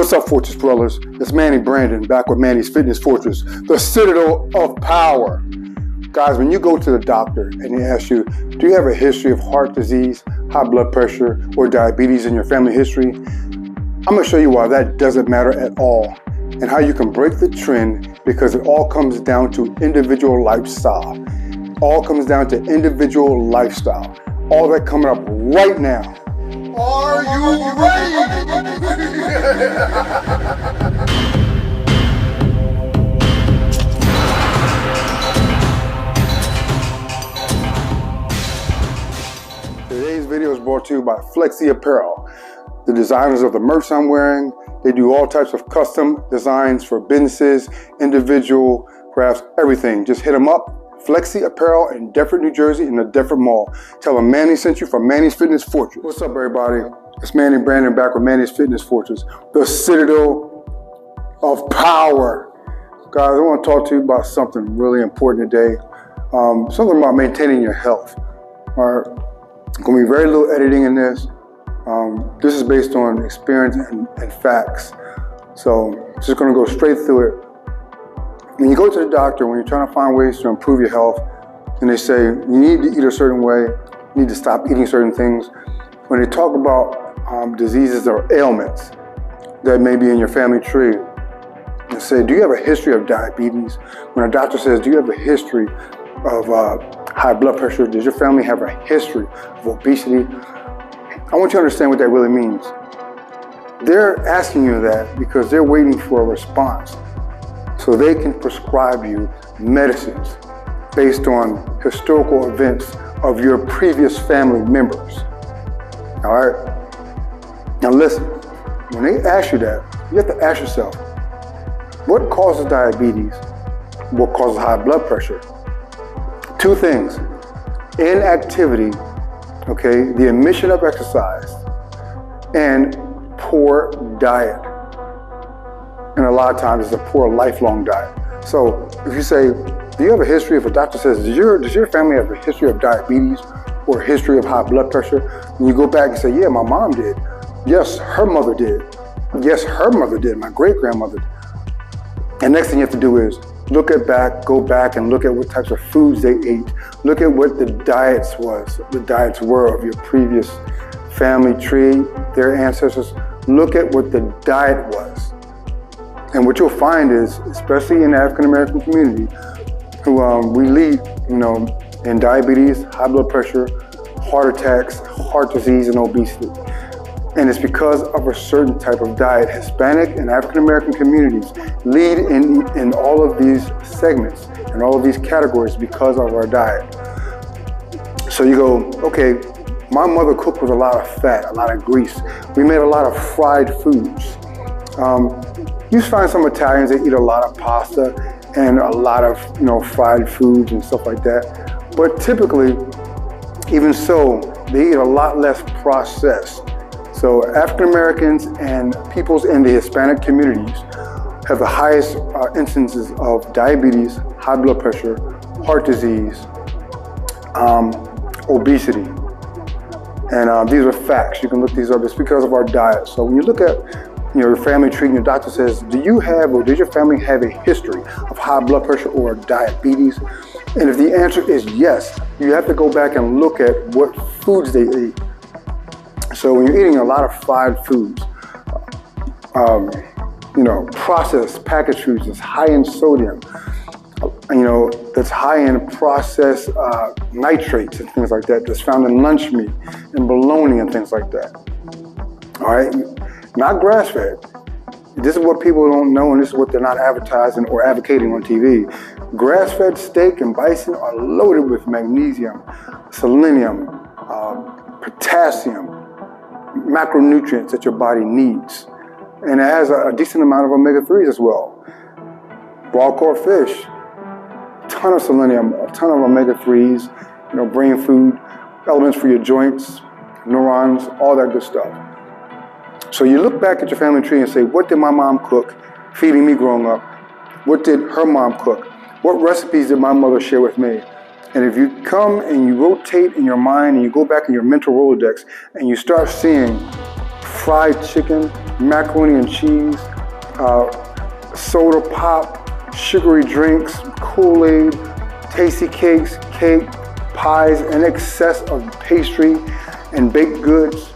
What's up, Fortress Dwellers? It's Manny Brandon back with Manny's Fitness Fortress, the citadel of power. Guys, when you go to the doctor and they ask you, do you have a history of heart disease, high blood pressure, or diabetes in your family history? I'm going to show you why that doesn't matter at all and how you can break the trend, because it all comes down to individual lifestyle. All comes down to individual lifestyle. All that coming up right now. Are you ready? Today's video is brought to you by APPAREL, the designers of the merch I'm wearing. They do all types of custom designs for businesses, individual, perhaps everything. Just hit them up. APPAREL in Deptford, New Jersey, in the Deptford Mall. Tell them Manny sent you from Manny's Fitness Fortress. What's up, everybody? It's Manny Brandon back with Manny's Fitness Fortress, the citadel of power. Guys, I want to talk to you about something really important today. Something about maintaining your health. All right, going to be very little editing in this. This is based on experience and facts. So just going to go straight through it. When you go to the doctor, when you're trying to find ways to improve your health, and they say you need to eat a certain way, you need to stop eating certain things. When they talk about diseases or ailments that may be in your family tree, they say, do you have a history of diabetes? When a doctor says, do you have a history of high blood pressure? Does your family have a history of obesity? I want you to understand what that really means. They're asking you that because they're waiting for a response, so they can prescribe you medicines based on historical events of your previous family members. All right? Now listen, when they ask you that, you have to ask yourself, what causes diabetes? What causes high blood pressure? Two things: inactivity, okay, the omission of exercise, and poor diet. And a lot of times it's a poor lifelong diet. So if you say, do you have a history, if a doctor says, does your family have a history of diabetes or a history of high blood pressure? And you go back and say, yeah, my mom did. Yes, her mother did. Yes, her mother did, my great-grandmother did. And next thing you have to do is go back and look at what types of foods they ate. Look at what the diets were of your previous family tree, their ancestors. Look at what the diet was. And what you'll find is, especially in the African-American community, who we lead, in diabetes, high blood pressure, heart attacks, heart disease, and obesity. And it's because of a certain type of diet. Hispanic and African-American communities lead in all of these segments and all of these categories because of our diet. So you go, okay, my mother cooked with a lot of fat, a lot of grease. We made a lot of fried foods. You find some Italians that eat a lot of pasta and a lot of fried foods and stuff like that. But typically, even so, they eat a lot less processed. So African Americans and peoples in the Hispanic communities have the highest instances of diabetes, high blood pressure, heart disease, obesity. And these are facts. You can look these up. It's because of our diet. So when you look at your family tree and your doctor says, do you have or did your family have a history of high blood pressure or diabetes? And if the answer is yes, you have to go back and look at what foods they eat. So when you're eating a lot of fried foods, processed packaged foods that's high in sodium, that's high in processed nitrates and things like that, that's found in lunch meat and bologna and things like that. All right? Not grass-fed. This is what people don't know, and this is what they're not advertising or advocating on TV. Grass-fed steak and bison are loaded with magnesium, selenium, potassium, macronutrients that your body needs. And it has a decent amount of omega-3s as well. Raw core fish, a ton of selenium, a ton of omega-3s, brain food, elements for your joints, neurons, all that good stuff. So you look back at your family tree and say, what did my mom cook feeding me growing up? What did her mom cook? What recipes did my mother share with me? And if you come and you rotate in your mind and you go back in your mental Rolodex and you start seeing fried chicken, macaroni and cheese, soda pop, sugary drinks, Kool-Aid, tasty cakes, cake, pies, an excess of pastry and baked goods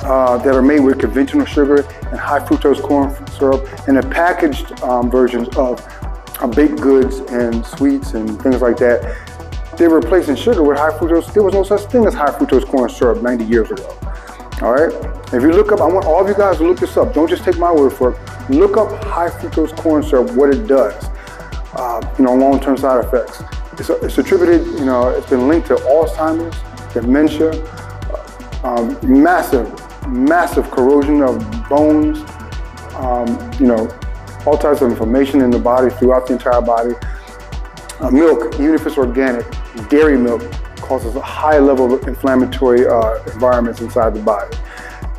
that are made with conventional sugar and high fructose corn syrup, and the packaged versions of baked goods and sweets and things like that. They were replacing sugar with high fructose. There was no such thing as high fructose corn syrup 90 years ago. All right? If you look up, I want all of you guys to look this up. Don't just take my word for it. Look up high fructose corn syrup, what it does. Long-term side effects. It's attributed, it's been linked to Alzheimer's, dementia, massive corrosion of bones, all types of inflammation in the body, throughout the entire body. Milk, even if it's organic, dairy milk causes a high level of inflammatory environments inside the body.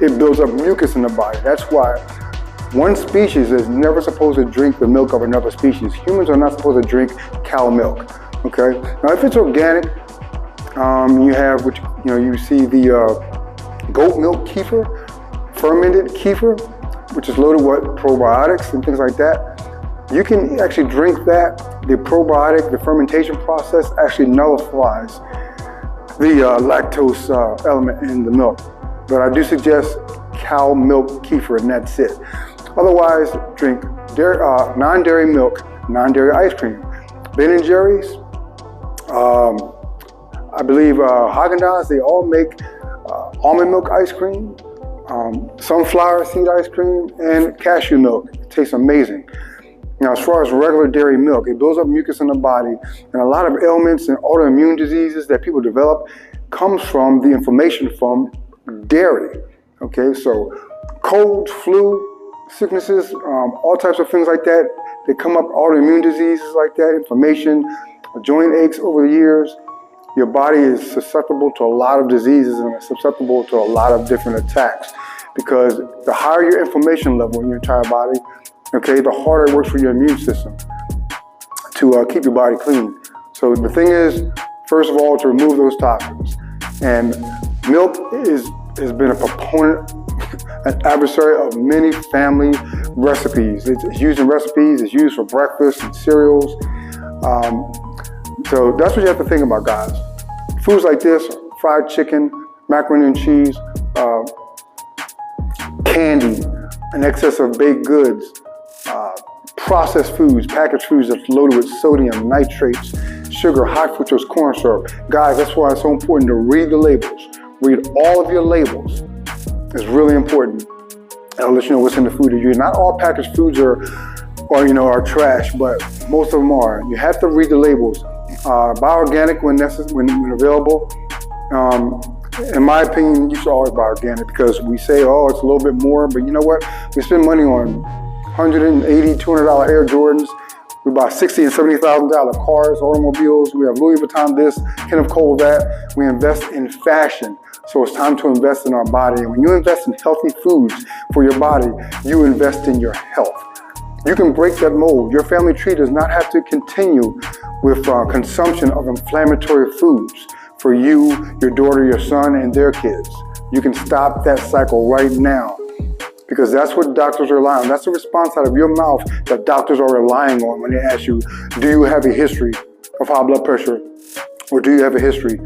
It builds up mucus in the body. That's why one species is never supposed to drink the milk of another species. Humans are not supposed to drink cow milk. Okay. Now, if it's organic, you have you see the goat milk kefir, fermented kefir, which is loaded with probiotics and things like that. You can actually drink that. The probiotic, the fermentation process actually nullifies the lactose element in the milk. But I do suggest cow milk kefir, and that's it. Otherwise, drink non-dairy milk, non-dairy ice cream. Ben & Jerry's, I believe Haagen-Dazs, they all make almond milk ice cream, sunflower seed ice cream, and cashew milk. It tastes amazing. Now, as far as regular dairy milk, it builds up mucus in the body, and a lot of ailments and autoimmune diseases that people develop comes from the inflammation from dairy. Okay, so colds, flu, sicknesses, all types of things like that, they come up, autoimmune diseases like that, inflammation, joint aches over the years. Your body is susceptible to a lot of diseases and susceptible to a lot of different attacks, because the higher your inflammation level in your entire body, okay, the harder it works for your immune system to keep your body clean. So the thing is, first of all, to remove those toxins. And milk has been a proponent, an adversary of many family recipes. It's used in recipes, it's used for breakfast and cereals. So that's what you have to think about, guys. Foods like this, fried chicken, macaroni and cheese, candy, an excess of baked goods, processed foods, packaged foods that's loaded with sodium, nitrates, sugar, high fructose corn syrup. Guys, that's why it's so important to read the labels. Read all of your labels. It's really important. It'll let you know what's in the food that you eat. Not all packaged foods are trash, but most of them are. You have to read the labels. Buy organic when available. In my opinion, you should always buy organic, because we say, oh, it's a little bit more, but you know what? We spend money on $180, $200 Air Jordans. We buy $60,000 and $70,000 cars, automobiles. We have Louis Vuitton this, Kenneth Cole that. We invest in fashion. So it's time to invest in our body. And when you invest in healthy foods for your body, you invest in your health. You can break that mold. Your family tree does not have to continue with consumption of inflammatory foods for you, your daughter, your son, and their kids. You can stop that cycle right now, because that's what doctors are relying on. That's the response out of your mouth that doctors are relying on when they ask you, do you have a history of high blood pressure, or do you have a history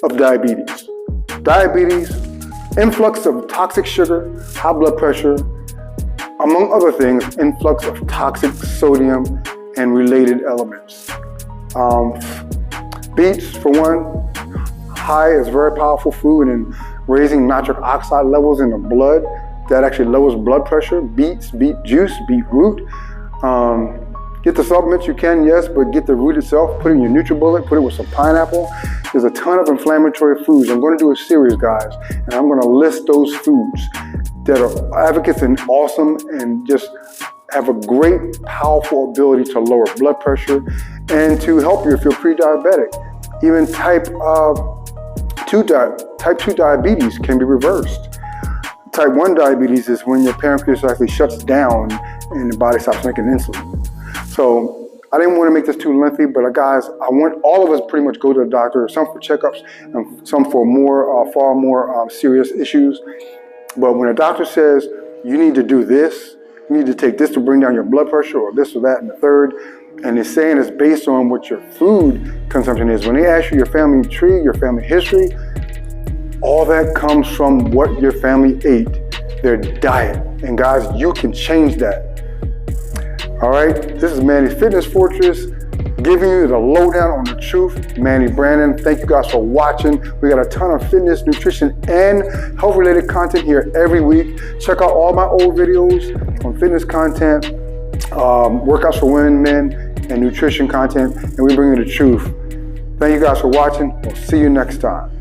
of diabetes? Diabetes, influx of toxic sugar, high blood pressure, among other things, influx of toxic sodium and related elements. Beets, for one, high is very powerful food in raising nitric oxide levels in the blood. That actually lowers blood pressure. Beets, beet juice, beet root. Get the supplements you can, yes, but get the root itself. Put it in your NutriBullet, put it with some pineapple. There's a ton of inflammatory foods. I'm going to do a series, guys, and I'm going to list those foods that are advocates and awesome and just have a great, powerful ability to lower blood pressure and to help you if you're pre-diabetic. Even type 2 diabetes can be reversed. Type 1 diabetes is when your pancreas actually shuts down and the body stops making insulin. So I didn't want to make this too lengthy, but guys, I want all of us pretty much go to the doctor, some for checkups and some for far more serious issues. But when a doctor says you need to do this, you need to take this to bring down your blood pressure, or this or that and the third. And it's saying it's based on what your food consumption is. When they ask you your family tree, your family history, all that comes from what your family ate, their diet. And guys, you can change that. All right, this is Manny's Fitness Fortress, giving you the lowdown on the truth. Manny Brandon, thank you guys for watching. We got a ton of fitness, nutrition, and health-related content here every week. Check out all my old videos on fitness content, workouts for women, men, and nutrition content, and we bring you the truth. Thank you guys for watching. We'll see you next time.